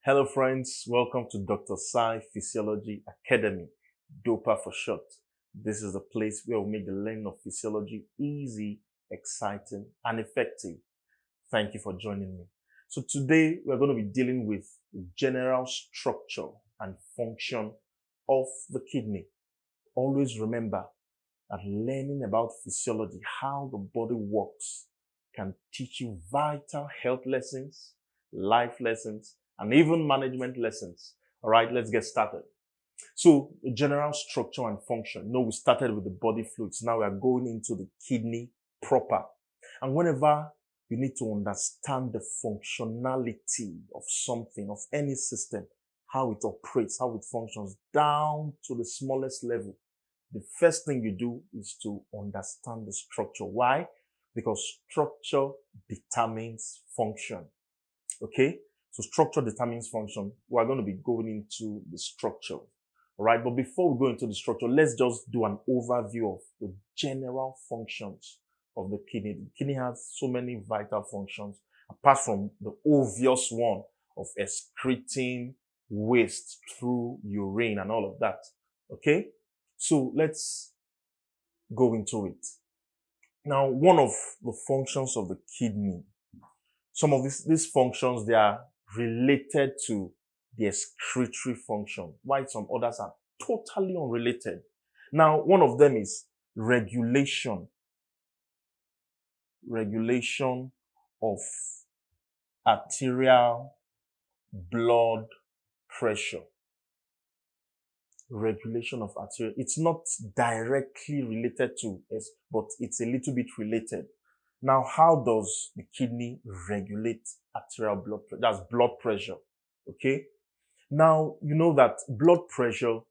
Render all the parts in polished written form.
Hello friends, welcome to Dr.Ossai Physiology Academy, Dopa for short. This is the place where we make the learning of physiology easy, exciting, and effective. Thank you for joining me. So today we're going to be dealing with the general structure and function of the kidney. Always remember that learning about physiology, how the body works, can teach you vital health lessons, life lessons, and even management lessons. All right, let's get started. So, the general structure and function. We started with the body fluids. Now we are going into the kidney proper. And whenever you need to understand the functionality of something, of any system, how it operates, how it functions, down to the smallest level, the first thing you do is to understand the structure. Why? Because structure determines function. Okay? So structure determines function. We're going to be going into the structure. All right. But before we go into the structure, let's just do an overview of the general functions of the kidney. The kidney has so many vital functions, apart from the obvious one of excreting waste through urine and all of that. Okay. So let's go into it. Now, one of the functions of the kidney, some of these functions, they are related to the excretory function, while some others are totally unrelated. Now, one of them is regulation of arterial blood pressure. Regulation of arterial. It's not directly related to it, but it's a little bit related. Now, how does the kidney regulate arterial blood pressure? That's blood pressure. Okay. Now, you know that blood pressure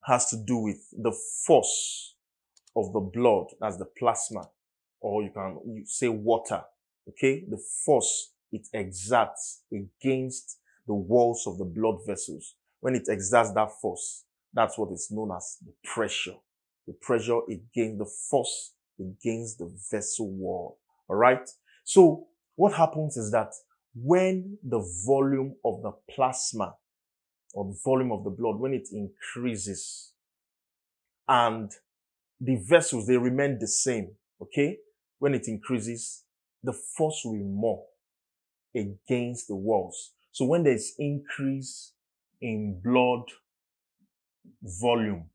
has to do with the force of the blood, that's the plasma, or you say water. Okay. The force it exerts against the walls of the blood vessels. When it exerts that force, that's what is known as the pressure. The pressure against the force against the vessel wall. All right. So what happens is that when the volume of the plasma or the volume of the blood, when it increases and the vessels, they remain the same. Okay. When it increases, the force will be more against the walls. So when there's increase in blood volume,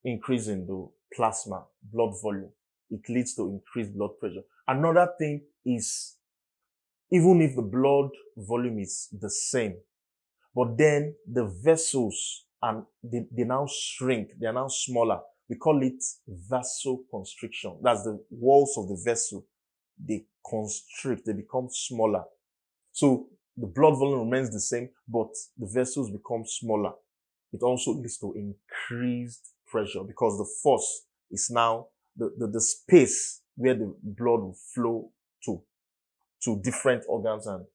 increase in the plasma, blood volume, it leads to increased blood pressure. Another thing is, even if the blood volume is the same, but then the vessels and they now shrink, they are now smaller. We call it vasoconstriction. That's the walls of the vessel. They constrict, they become smaller. So the blood volume remains the same, but the vessels become smaller. It also leads to increased pressure because the force is now the space where the blood will flow to different organs and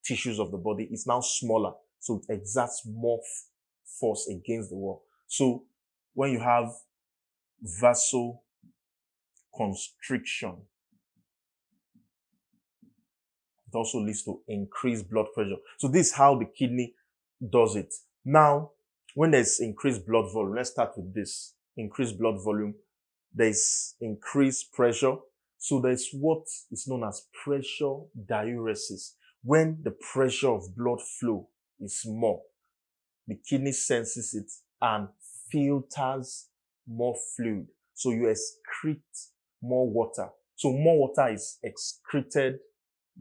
tissues of the body is now smaller. So it exerts more force against the wall. So when you have vasoconstriction, it also leads to increased blood pressure. So this is how the kidney does it. Now, when there's increased blood volume, let's start with this. Increased blood volume, there's increased pressure. So there's what is known as pressure diuresis. When the pressure of blood flow is more, the kidney senses it and filters more fluid. So you excrete more water. So more water is excreted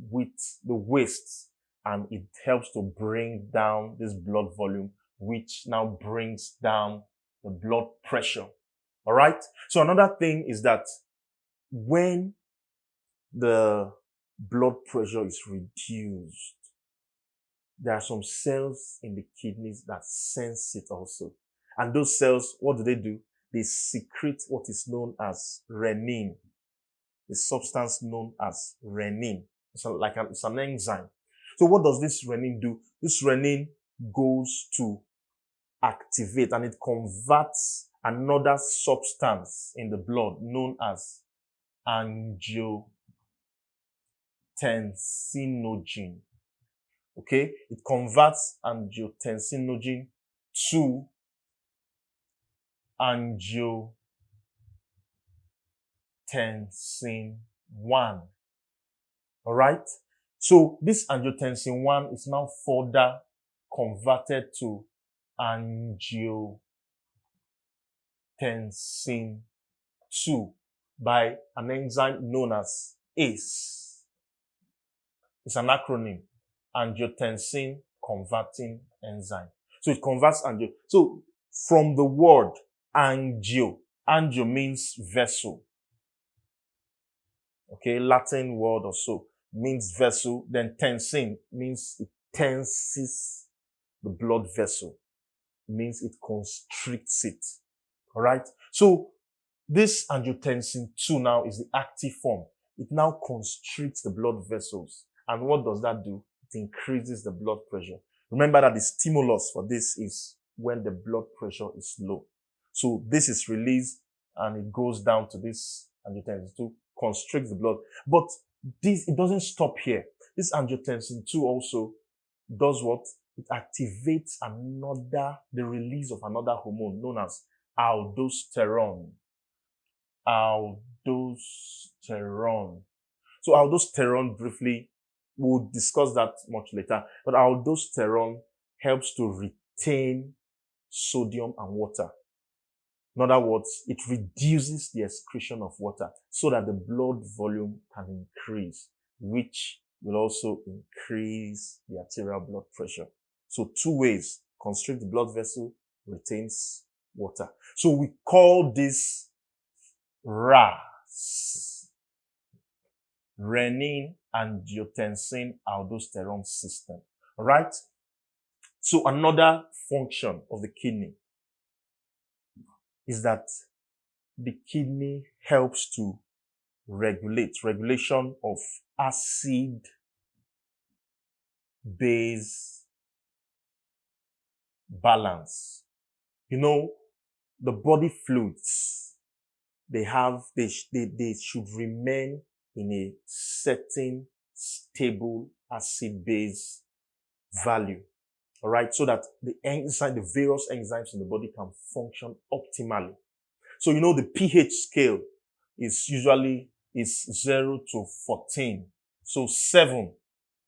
with the waste, and it helps to bring down this blood volume, which now brings down the blood pressure. All right. So another thing is that when the blood pressure is reduced, there are some cells in the kidneys that sense it also. And those cells, what do? They secrete what is known as renin, a substance known as renin. It's an enzyme. So what does this renin do? This renin goes to activate and it converts another substance in the blood known as angiotensinogen Okay, it converts angiotensinogen to angiotensin 1. All right. So this angiotensin 1 is now further converted to angiotensin 2 by an enzyme known as ACE. It's an acronym, angiotensin converting enzyme. So it converts angio. So from the word angio means vessel. Okay, Latin word or so means vessel. Then tensin means it tenses the blood vessel. It means it constricts it. All right. So this angiotensin 2 now is the active form. It now constricts the blood vessels. And what does that do? It increases the blood pressure. Remember that the stimulus for this is when the blood pressure is low. So this is released and it goes down to this angiotensin 2, constricts the blood. But it doesn't stop here. This angiotensin 2 also does what? It activates the release of another hormone known as aldosterone. Aldosterone. So aldosterone, briefly, we'll discuss that much later. But aldosterone helps to retain sodium and water. In other words, it reduces the excretion of water so that the blood volume can increase, which will also increase the arterial blood pressure. So 2 ways: constrict the blood vessel, retains water. So we call this RAS, renin angiotensin aldosterone system. All right. So another function of the kidney is that the kidney helps to regulation of acid base balance. You know, the body fluids, they should remain in a certain stable acid base value. All right. So that the various enzymes in the body can function optimally. So, you know, the pH scale is usually 0 to 14. So 7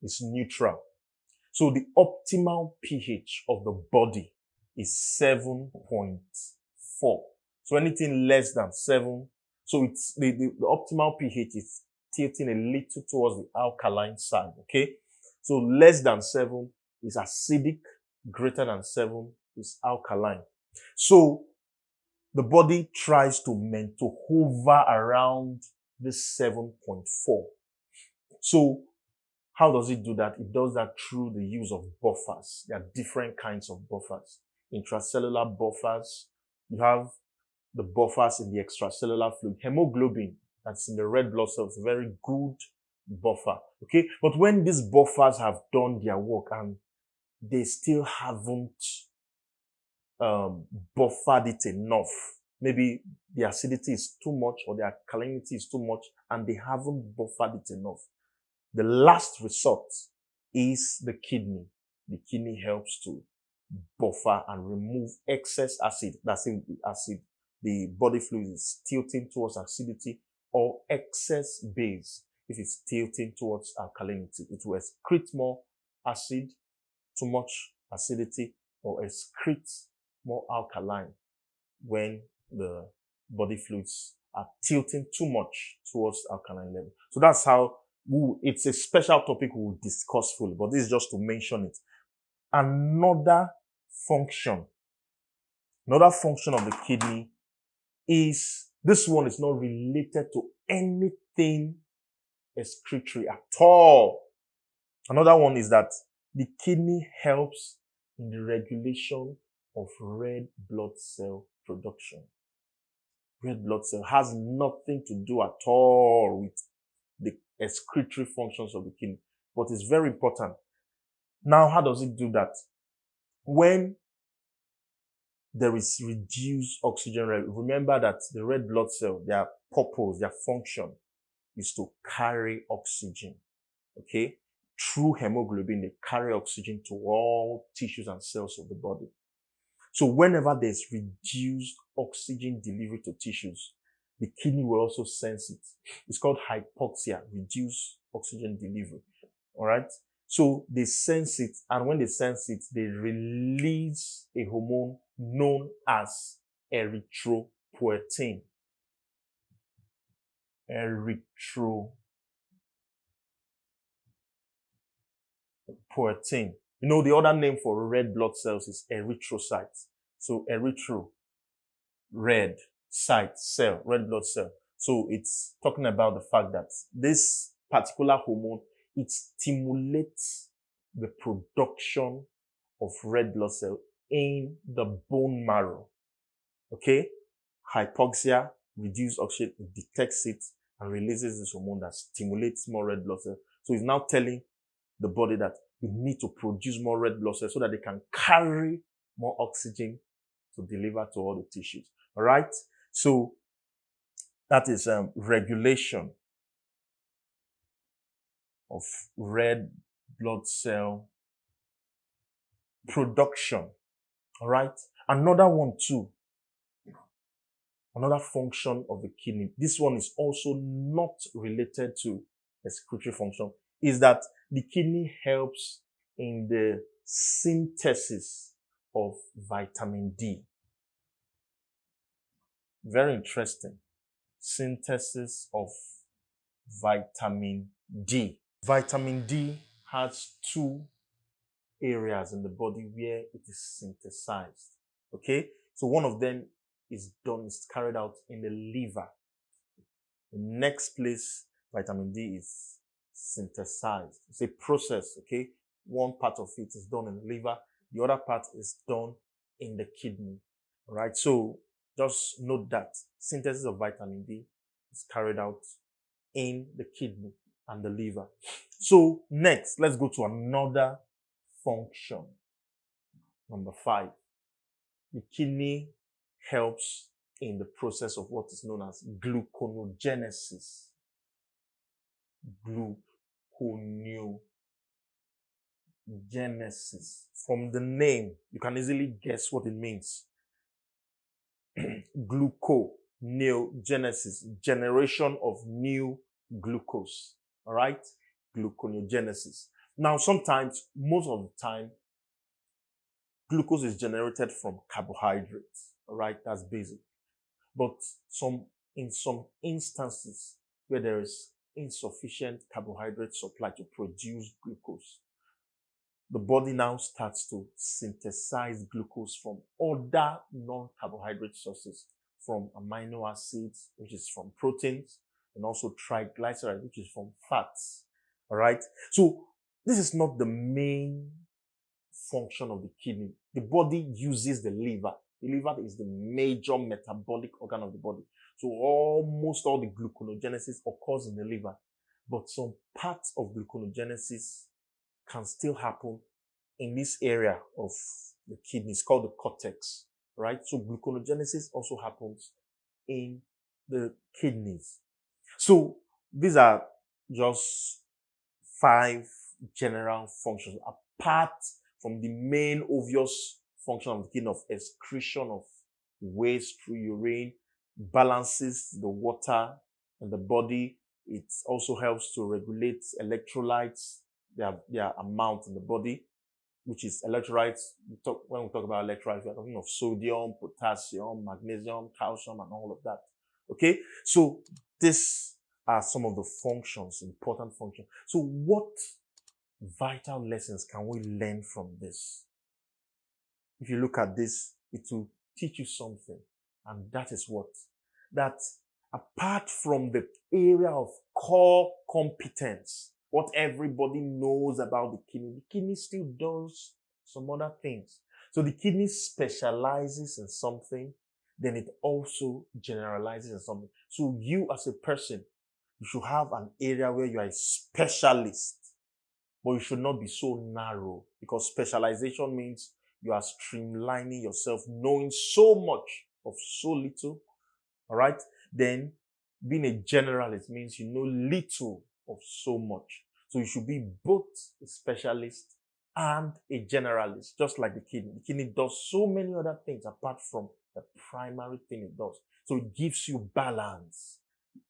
is neutral. So the optimal pH of the body is 7.4. So anything less than 7, so it's the optimal pH is tilting a little towards the alkaline side. Okay. So less than 7 is acidic, greater than 7 is alkaline. So the body tries to hover around this 7.4. So how does it do that? It does that through the use of buffers. There are different kinds of buffers. Intracellular buffers. You have the buffers in the extracellular fluid. Hemoglobin, that's in the red blood cells, a very good buffer. Okay? But when these buffers have done their work and they still haven't buffered it enough, maybe the acidity is too much or the alkalinity is too much and they haven't buffered it enough, the last resort is the kidney. The kidney helps to buffer and remove excess acid. That's if the acid, the body fluid is tilting towards acidity, or excess base if it's tilting towards alkalinity. It will excrete more acid, too much acidity, or excrete more alkaline when the body fluids are tilting too much towards alkaline level. So that's how it's a special topic we'll discuss fully, but this is just to mention it. Another function of the kidney is, this one is not related to anything excretory at all. Another one is that the kidney helps in the regulation of red blood cell production. Red blood cell has nothing to do at all with the excretory functions of the kidney, but it's very important. Now, how does it do that? When there is reduced oxygen level, remember that the red blood cell, their purpose, their function is to carry oxygen. Okay? through hemoglobin, they carry oxygen to all tissues and cells of the body. So whenever there's reduced oxygen delivery to tissues, the kidney will also sense it. It's called hypoxia, reduced oxygen delivery. All right. So they sense it, and when they sense it, they release a hormone known as erythropoietin. Erythropoietin. You know, the other name for red blood cells is erythrocytes. So erythro, red, site, cell, red blood cell. So it's talking about the fact that this particular hormone, it stimulates the production of red blood cell in the bone marrow. Okay? Hypoxia, reduced oxygen, it detects it and releases this hormone that stimulates more red blood cells. So it's now telling the body that you need to produce more red blood cells so that they can carry more oxygen to deliver to all the tissues. All right? So that is regulation of red blood cell production. All right? Another one too, another function of the kidney, this one is also not related to excretory function, is that the kidney helps in the synthesis of vitamin D. Very interesting. Synthesis of vitamin D. Vitamin D has two areas in the body where it is synthesized. Okay? So one of them is carried out in the liver. The next place vitamin D is synthesized. It's a process, okay? One part of it is done in the liver, the other part is done in the kidney. All right? So just note that synthesis of vitamin D is carried out in the kidney and the liver. So next, let's go to another function. Number 5. The kidney helps in the process of what is known as gluconeogenesis. Gluconeogenesis. From the name, you can easily guess what it means. Gluconeogenesis, generation of new glucose. All right? Gluconeogenesis. Now, sometimes, most of the time, glucose is generated from carbohydrates. All right? That's basic. But in some instances where there is insufficient carbohydrate supply to produce glucose, the body now starts to synthesize glucose from other non-carbohydrate sources, from amino acids, which is from proteins, and also triglycerides, which is from fats. All right? So this is not the main function of the kidney. The body uses the liver. The liver is the major metabolic organ of the body. So almost all the gluconeogenesis occurs in the liver. But some parts of gluconeogenesis can still happen in this area of the kidney. It's called the cortex, right? So gluconeogenesis also happens in the kidneys. So these are just 5 general functions, apart from the main obvious function of the kidney of excretion of waste through urine, balances the water in the body. It also helps to regulate electrolytes, their amount in the body, which is electrolytes. When we talk about electrolytes, we are talking of sodium, potassium, magnesium, calcium, and all of that. Okay? So these are some of the functions, important functions. So what vital lessons can we learn from this? If you look at this, it will teach you something. And that is what? That apart from the area of core competence, what everybody knows about the kidney still does some other things. So the kidney specializes in something, then it also generalizes in something. So you as a person, you should have an area where you are a specialist, but you should not be so narrow, because specialization means you are streamlining yourself, knowing so much of so little. All right? Then being a generalist means you know little of so much. So you should be both a specialist and a generalist, just like the kidney. The kidney does so many other things apart from the primary thing it does. So it gives you balance.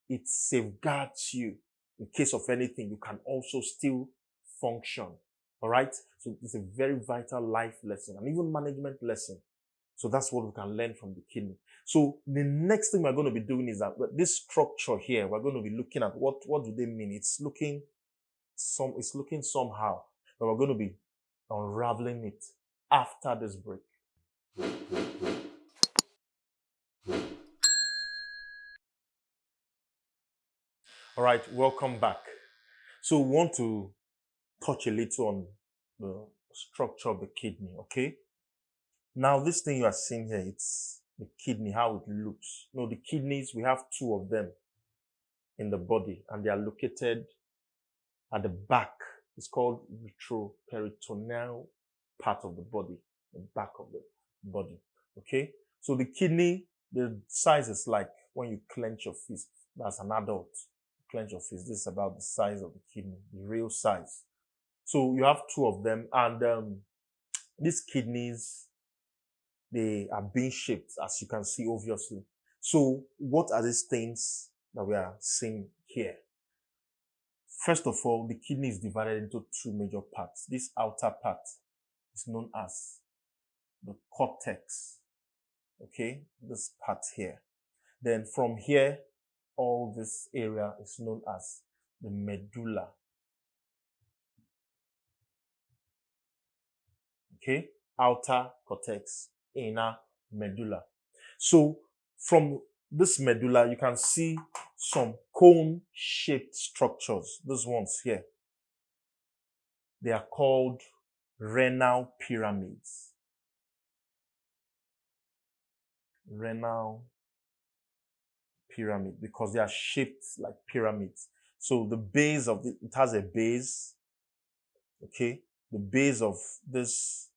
It safeguards you. In case of anything, you can also still function. All right? So it's a very vital life lesson and even management lesson. So that's what we can learn from the kidney. So the next thing we're going to be doing is that this structure here, we're going to be looking at what do they mean? It's looking somehow, but we're going to be unraveling it after this break. All right, welcome back. So we want to touch a little on the structure of the kidney, okay? Now, this thing you are seeing here, it's the kidney, how it looks. No, the kidneys, we have two of them in the body, and they are located at the back. It's called retroperitoneal part of the body, the back of the body, okay? So the kidney, the size is like when you clench your fist. That's an adult. Clench your fist. This is about the size of the kidney, the real size. So you have two of them, and these kidneys, they are being shaped, as you can see, obviously. So what are these things that we are seeing here? First of all, the kidney is divided into two major parts. This outer part is known as the cortex. Okay, this part here. Then from here, all this area is known as the medulla. Okay, outer cortex, inner medulla. So from this medulla, you can see some cone-shaped structures. Those ones here. They are called renal pyramids. Renal pyramid, because they are shaped like pyramids. So the base of it has a base. Okay, the base of this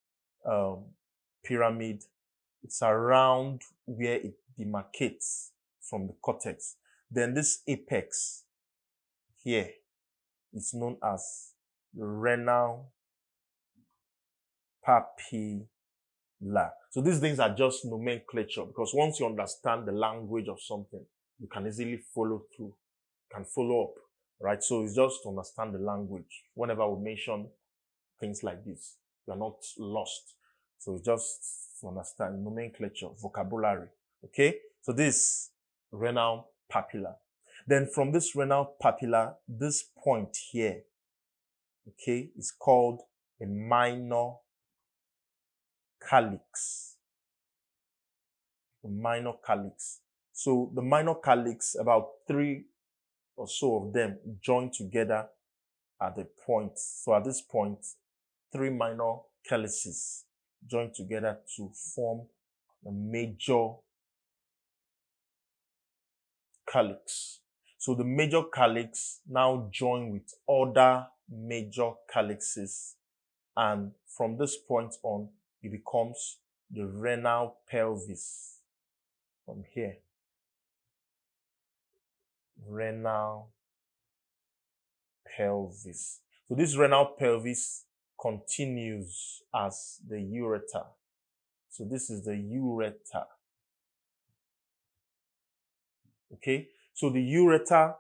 pyramid, it's around where it demarcates from the cortex. Then this apex here is known as the renal papilla. So these things are just nomenclature, because once you understand the language of something, you can easily follow through, can follow up, right? So it's just to understand the language. Whenever we mention things like this, you are not lost. So it's just to understand nomenclature, vocabulary, okay? So this renal papilla. Then from this renal papilla, this point here, okay, is called a minor calyx. The minor calyx. So the minor calyx, about 3 or so of them join together at the point. So at this point, 3 minor calyces join together to form a major calyx. So the major calyx now join with other major calyxes, and from this point on, it becomes the renal pelvis. From here, renal pelvis. So this renal pelvis continues as the ureter. So this is the ureter. Okay, so the ureter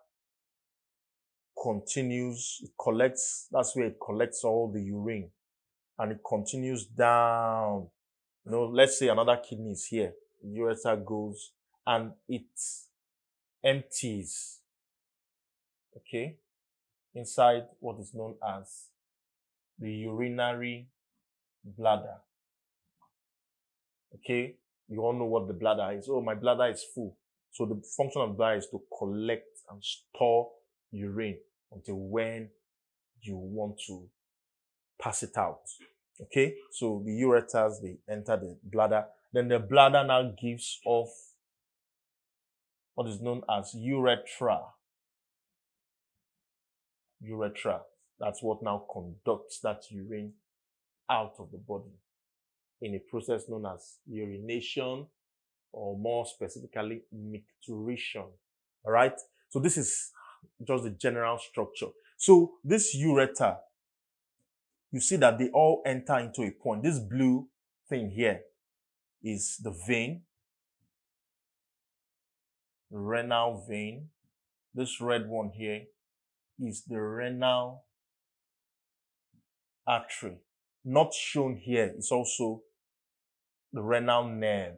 continues, it collects, that's where it collects all the urine, and it continues down. You know, let's say another kidney is here. The ureter goes and it empties, okay, inside what is known as the urinary bladder. Okay, you all know what the bladder is. Oh, my bladder is full. So the function of the bladder is to collect and store urine until when you want to pass it out. Okay, so the ureters, they enter the bladder. Then the bladder now gives off what is known as urethra. Urethra. That's what now conducts that urine out of the body in a process known as urination, or more specifically, micturition. All right. So this is just the general structure. So this ureter, you see that they all enter into a point. This blue thing here is the vein, the renal vein. This red one here is the renal artery. Not shown here is also the renal nerve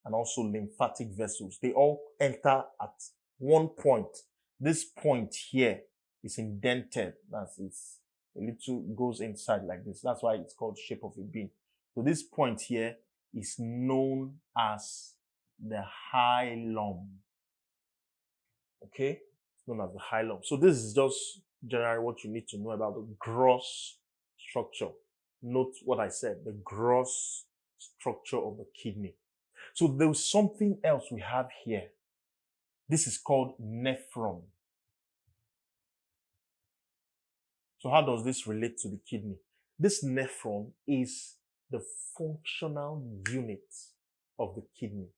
and also lymphatic vessels. They all enter at one point. This point here is indented. That's it's a little goes inside like this. That's why it's called shape of a bean. So this point here is known as the hilum. Okay? It's known as the hilum. So this is just generally what you need to know about the gross structure. Note what I said, the gross structure of the kidney. So there's something else we have here. This is called nephron. So how does this relate to the kidney? This nephron is the functional unit of the kidney.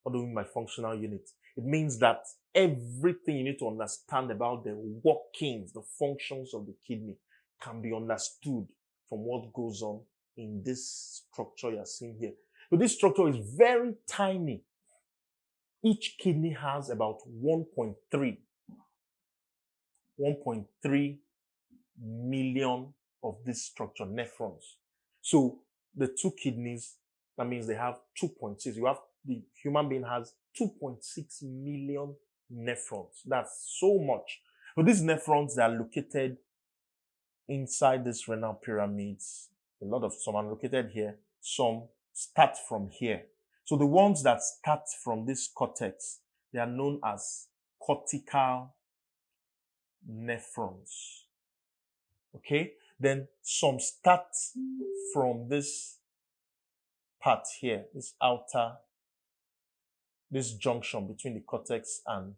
What do I mean by functional unit? It means that everything you need to understand about the workings, the functions of the kidney can be understood from what goes on in this structure you're seeing here. So this structure is very tiny. Each kidney has about 1.3 million of this structure, nephrons. So the two kidneys, that means they have 2.6. The human being has 2.6 million nephrons. That's so much. So these nephrons, they are located inside this renal pyramids. Some are located here. Some start from here. So the ones that start from this cortex, they are known as cortical nephrons. Okay? Then some start from this part here, this junction between the cortex and,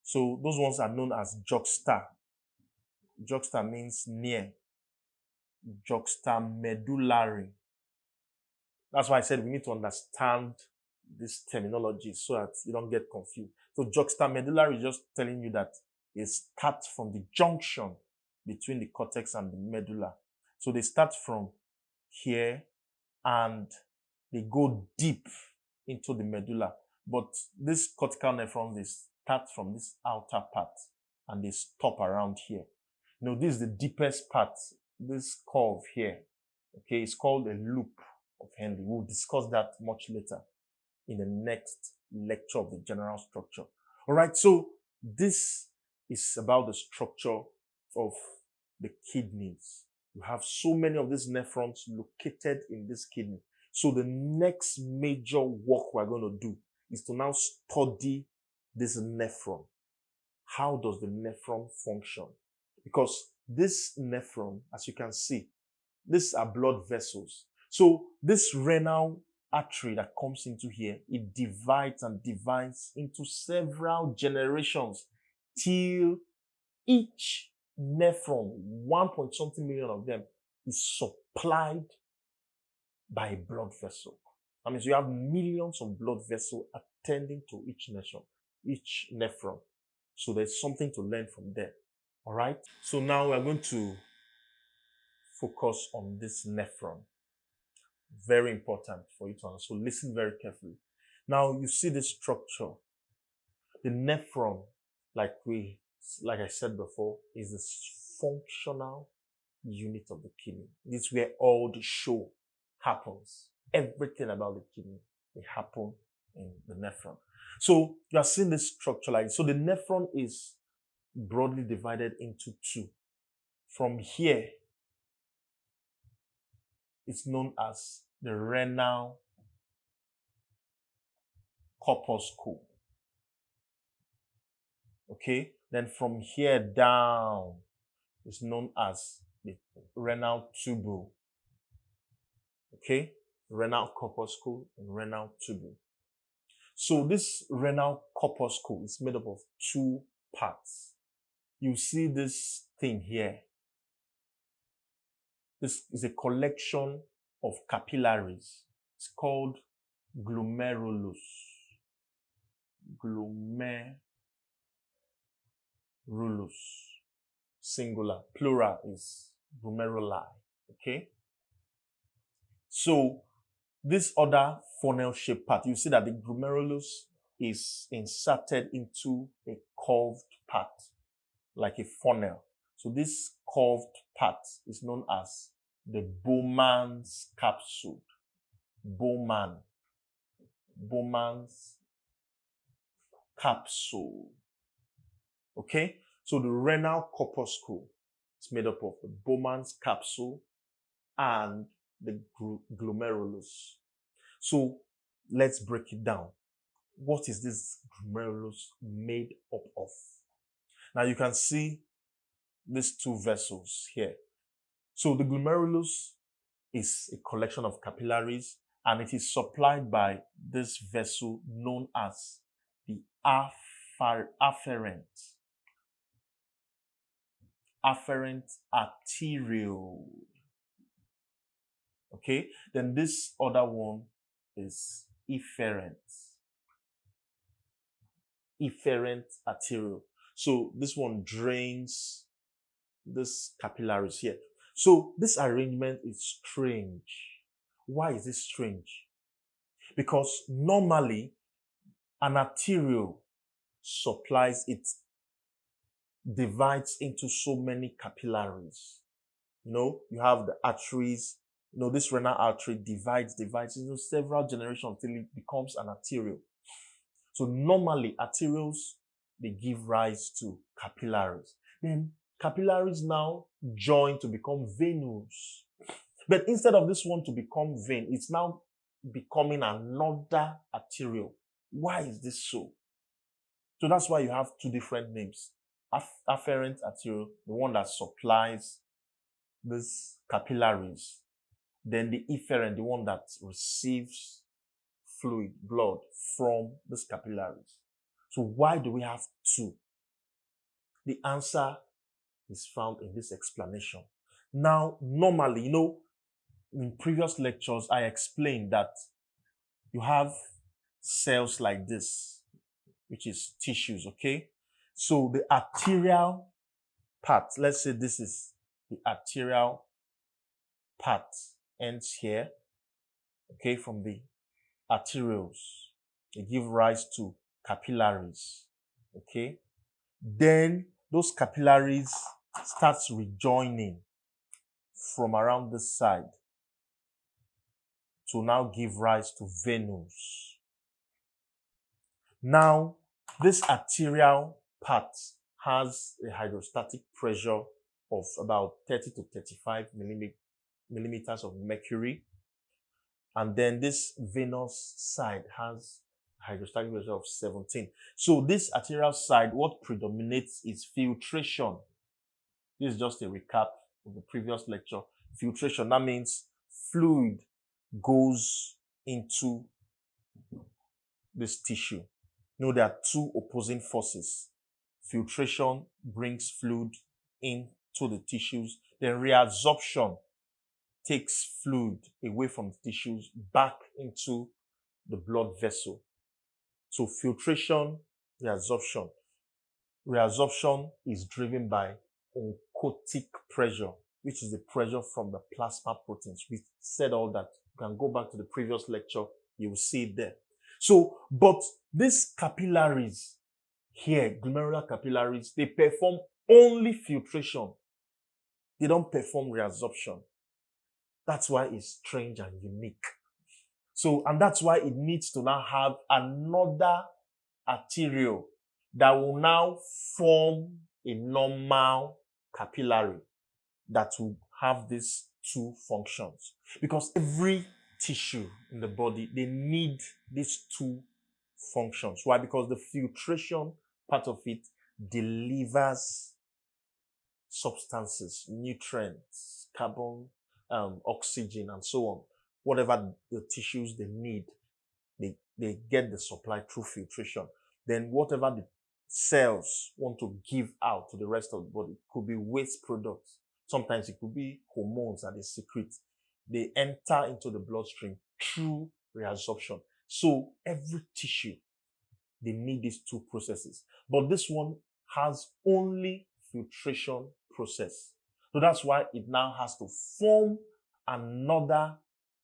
so those ones are known as juxta. Juxta means near. Juxtamedullary. That's why I said we need to understand this terminology so that you don't get confused. So juxtamedullary is just telling you that it starts from the junction between the cortex and the medulla. So they start from here and they go deep into the medulla. But these cortical nephrons, they start from this outer part and they stop around here. Now, this is the deepest part, this curve here. Okay, it's called a loop of Henle. We'll discuss that much later in the next lecture of the general structure. All right, so this is about the structure of the kidneys. You have so many of these nephrons located in this kidney. So the next major work we're going to do is to now study this nephron. How does the nephron function? Because this nephron, as you can see, these are blood vessels. So this renal artery that comes into here, it divides and divides into several generations till each nephron, 1.something million of them, is supplied by a blood vessel. That means you have millions of blood vessels attending to each nephron. So there's something to learn from there. All right. So now we're going to focus on this nephron. Very important for you to understand. So listen very carefully. Now you see this structure. The nephron, like I said before, is the functional unit of the kidney. This is where all the show happens. Everything about the kidney, they happen in the nephron. So you are seeing this structure like this. So the nephron is broadly divided into two. From here, it's known as the renal corpuscle. Okay? Then from here down, it's known as the renal tubule. Okay? Renal corpuscle and renal tubule. So this renal corpuscle is made up of two parts. You see this thing here. This is a collection of capillaries. It's called glomerulus. Glomerulus. singular. Plural is glomeruli. Okay. So this other funnel-shaped part, you see that the glomerulus is inserted into a curved part, like a funnel. So this curved part is known as the Bowman's capsule. Bowman's capsule. Okay? So the renal corpuscle is made up of the Bowman's capsule and the glomerulus. So let's break it down. What is this glomerulus made up of? Now you can see these two vessels here. So the glomerulus is a collection of capillaries, and it is supplied by this vessel known as the afferent arteriole. Okay, then this other one is efferent arteriole. So this one drains this capillaries here. So this arrangement is strange. Why is this strange? Because normally an arteriole supplies, it divides into so many capillaries. You have the arteries. This renal artery divides into several generations until it becomes an arteriole. So normally arterioles, they give rise to capillaries. Then capillaries now join to become venules. But instead of this one to become vein, it's now becoming another arteriole. Why is this so? So that's why you have two different names. Afferent arteriole, the one that supplies these capillaries. Then the efferent, the one that receives fluid, blood from these capillaries. So why do we have two? The answer is found in this explanation. Now, normally, in previous lectures, I explained that you have cells like this, which is tissues, okay? So the arterial part, let's say this is the arterial part, ends here, okay, from the arterioles. They give rise to capillaries, okay? Then those capillaries starts rejoining from around this side to now give rise to venules. Now, this arterial part has a hydrostatic pressure of about 30 to 35 millimeters of mercury. And then this venous side has hydrostatic pressure of 17. So this arterial side, what predominates is filtration. This is just a recap of the previous lecture. Filtration, that means fluid goes into this tissue. There are two opposing forces. Filtration brings fluid into the tissues. Then reabsorption takes fluid away from the tissues back into the blood vessel. So filtration, reabsorption. Reabsorption is driven by oncotic pressure, which is the pressure from the plasma proteins. We said all that. You can go back to the previous lecture. You will see it there. So, but these capillaries here, glomerular capillaries, they perform only filtration. They don't perform reabsorption. That's why it's strange and unique. So, and that's why it needs to now have another arteriole that will now form a normal capillary that will have these two functions. Because every tissue in the body, they need these two functions. Why? Because the filtration part of it delivers substances, nutrients, carbon, oxygen, and so on. Whatever the tissues they need, they get the supply through filtration. Then whatever the cells want to give out to the rest of the body, could be waste products. Sometimes it could be hormones that they secrete. They enter into the bloodstream through reabsorption. So every tissue, they need these two processes. But this one has only filtration process. So that's why it now has to form another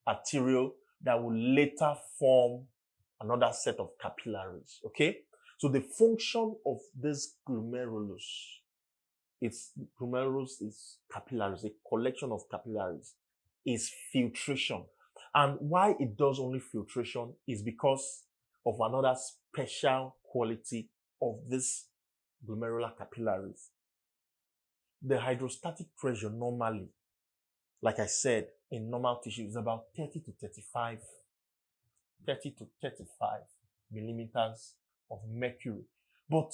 arteriole that will later form another set of capillaries. Okay? So the function of this glomerulus, glomerulus is capillaries, a collection of capillaries, is filtration. And why it does only filtration is because of another special quality of this glomerular capillaries. The hydrostatic pressure normally, like I said, in normal tissue is about 30 to 35 millimeters of mercury. But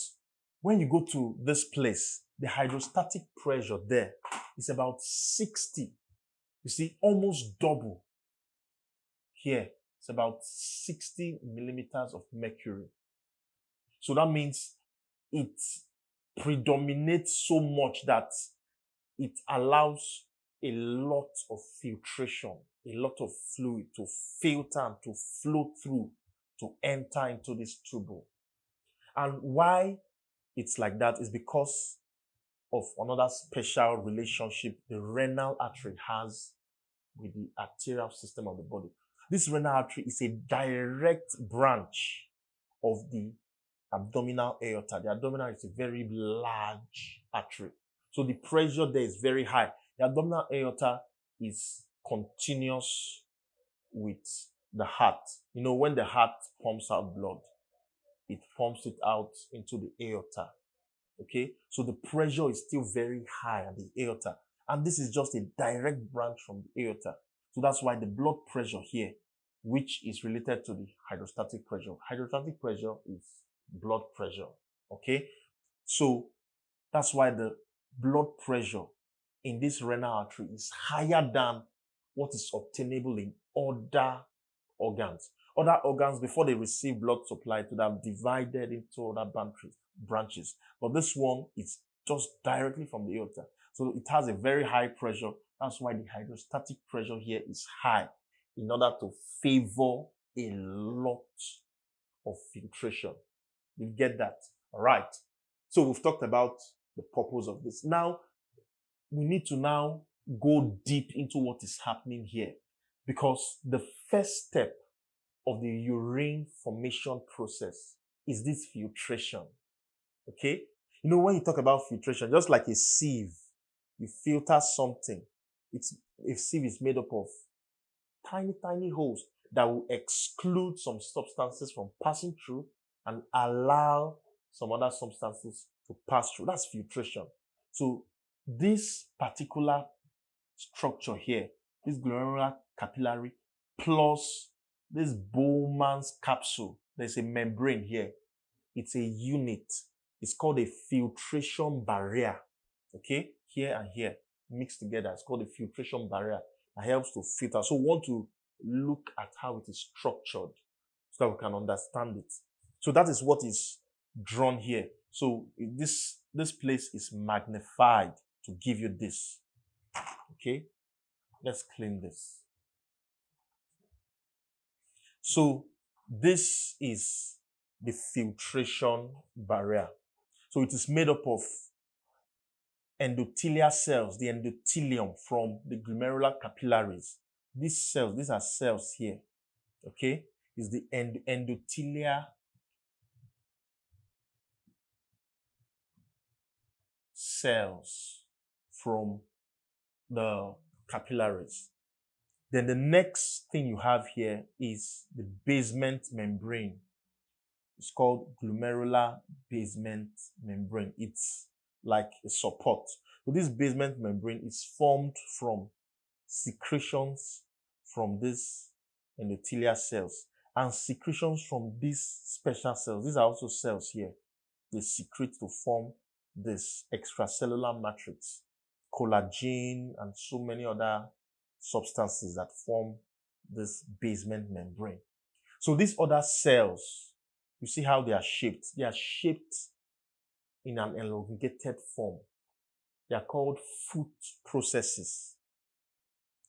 when you go to this place, the hydrostatic pressure there is about 60. You see, almost double. Here, it's about 60 millimeters of mercury. So that means it predominates so much that it allows a lot of filtration, a lot of fluid to filter and to flow through to enter into this tubule. And why it's like that is because of another special relationship the renal artery has with the arterial system of the body. This renal artery is a direct branch of the abdominal aorta. The abdominal is a very large artery. So the pressure there is very high. The abdominal aorta is continuous with the heart. You know, when the heart pumps out blood, it pumps it out into the aorta. Okay? So the pressure is still very high at the aorta. And this is just a direct branch from the aorta. So that's why the blood pressure here, which is related to the hydrostatic pressure. Hydrostatic pressure is blood pressure. Okay? So that's why the blood pressure in this renal artery is higher than what is obtainable in other organs. Other organs, before they receive blood supply, to have divided into other branches. But this one is just directly from the aorta. So it has a very high pressure. That's why the hydrostatic pressure here is high, in order to favor a lot of filtration. You get that? All right. So we've talked about the purpose of this. Now, we need to now go deep into what is happening here, because the first step of the urine formation process is this filtration. Okay? You know, when you talk about filtration, just like a sieve, you filter something. A sieve is made up of tiny, tiny holes that will exclude some substances from passing through and allow some other substances to pass through. That's filtration. So this particular structure here, this glomerular capillary plus this Bowman's capsule, there's a membrane here. It's a unit. It's called a filtration barrier. Okay? Here and here mixed together. It's called a filtration barrier. It helps to filter. So we want to look at how it is structured so that we can understand it. So that is what is drawn here. So this place is magnified to give you this. Okay? Let's clean this. So this is the filtration barrier. So it is made up of endothelial cells, the endothelium from the glomerular capillaries. These cells, these are cells here. Okay? Is the endothelial cells from the capillaries. Then the next thing you have here is the basement membrane. It's called glomerular basement membrane. It's like a support. So this basement membrane is formed from secretions from these endothelial cells and secretions from these special cells. These are also cells here. They secrete to form this extracellular matrix, collagen, and so many other substances that form this basement membrane. So these other cells, you see how they are shaped. They are shaped in an elongated form. They are called foot processes.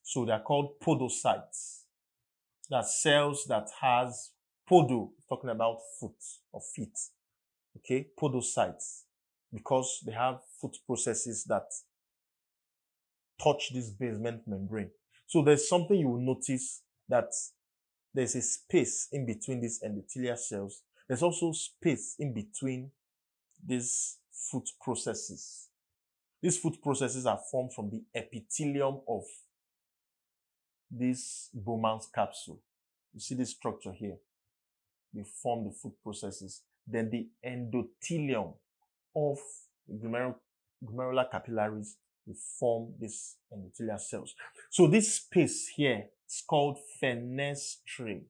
So they are called podocytes. They are cells that has podo, talking about foot or feet. Okay, podocytes, because they have foot processes that touch this basement membrane. So there's something you will notice, that there's a space in between these endothelial cells. There's also space in between these food processes. These food processes are formed from the epithelium of this Bowman's capsule. You see this structure here. They form the food processes. Then the endothelium of the glomerular capillaries, they form these endothelial cells. So this space here is called fenestrae.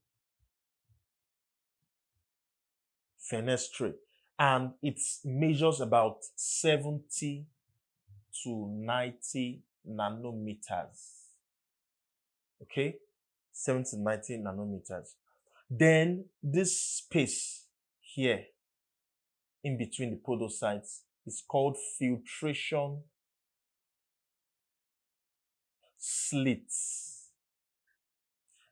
Fenestrae. And it measures about 70 to 90 nanometers. Okay? 70 to 90 nanometers. Then this space here in between the podocytes is called filtration slits.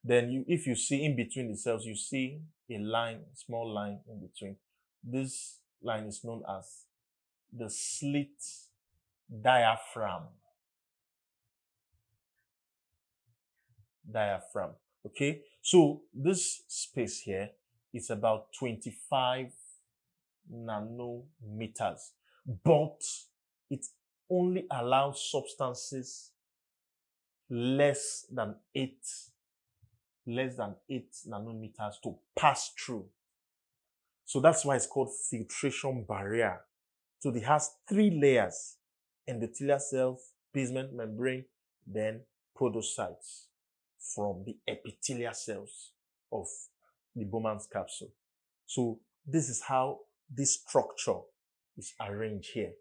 Then if you see in between the cells, you see a line, a small line in between. This line is known as the slit diaphragm. Okay, so this space here is about 25 nanometers, but it only allows substances less than 8 nanometers to pass through. So that's why it's called filtration barrier. So it has 3 layers: endothelial cells, basement membrane, then podocytes from the epithelial cells of the Bowman's capsule. So this is how this structure is arranged here.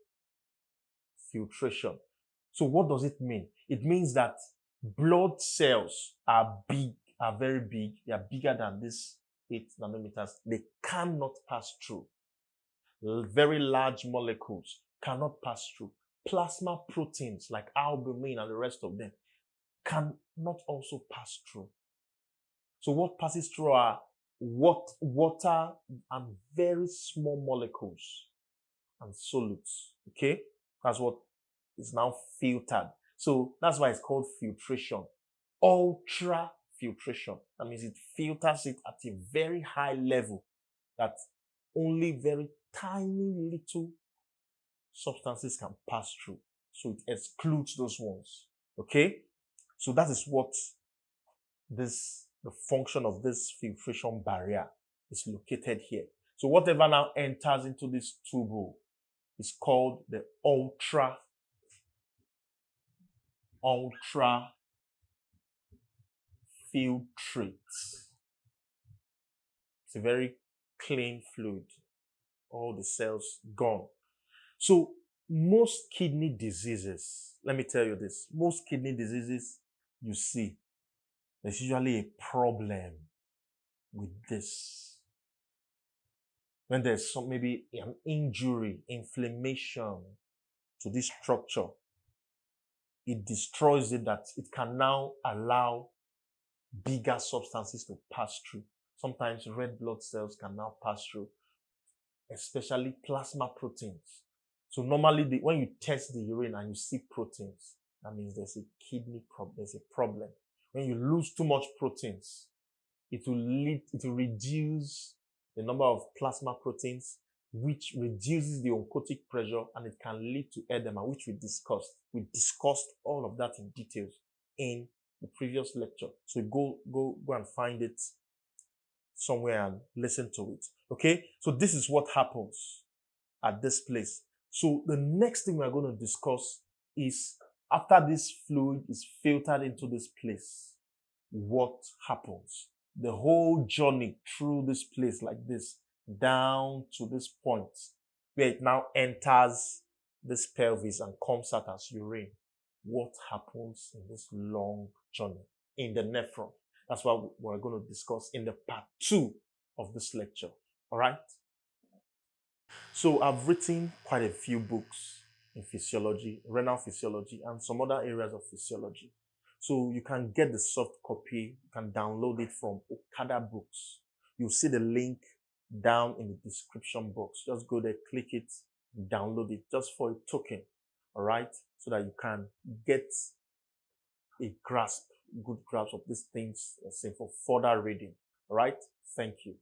Filtration. So what does it mean? It means that blood cells are very big. They are bigger than this 8 nanometers. They cannot pass through. Very large molecules cannot pass through. Plasma proteins like albumin and the rest of them cannot also pass through. So what passes through are water and very small molecules and solutes. Okay? That's what is now filtered. So that's why it's called filtration. Ultra filtration. That means it filters it at a very high level that only very tiny little substances can pass through. So it excludes those ones. Okay? So that is what the function of this filtration barrier is located here. So whatever now enters into this tubule is called the ultra filtrate. It's a very clean fluid. All the cells gone. So most kidney diseases, let me tell you this, most kidney diseases you see, there's usually a problem with this. When there's maybe an injury, inflammation to this structure, it destroys it, that it can now allow bigger substances to pass through. Sometimes red blood cells can now pass through, especially plasma proteins. So normally when you test the urine and you see proteins, that means there's a kidney problem, there's a problem. When you lose too much proteins, it will reduce the number of plasma proteins, which reduces the oncotic pressure, and it can lead to edema, which we discussed. We discussed all of that in details in the previous lecture. So go and find it somewhere and listen to it. Okay? So this is what happens at this place. So the next thing we're going to discuss is, after this fluid is filtered into this place, what happens? The whole journey through this place like this, down to this point, where it now enters this pelvis and comes out as urine. What happens in this long journey in the nephron? That's what we're going to discuss in the part 2 of this lecture. All right? So I've written quite a few books in physiology, renal physiology, and some other areas of physiology. So you can get the soft copy, you can download it from Okada Books. You'll see the link down in the description box. Just go there, click it, download it, just for a token. All right? So that you can get a good grasp of these things for further reading. All right? Thank you.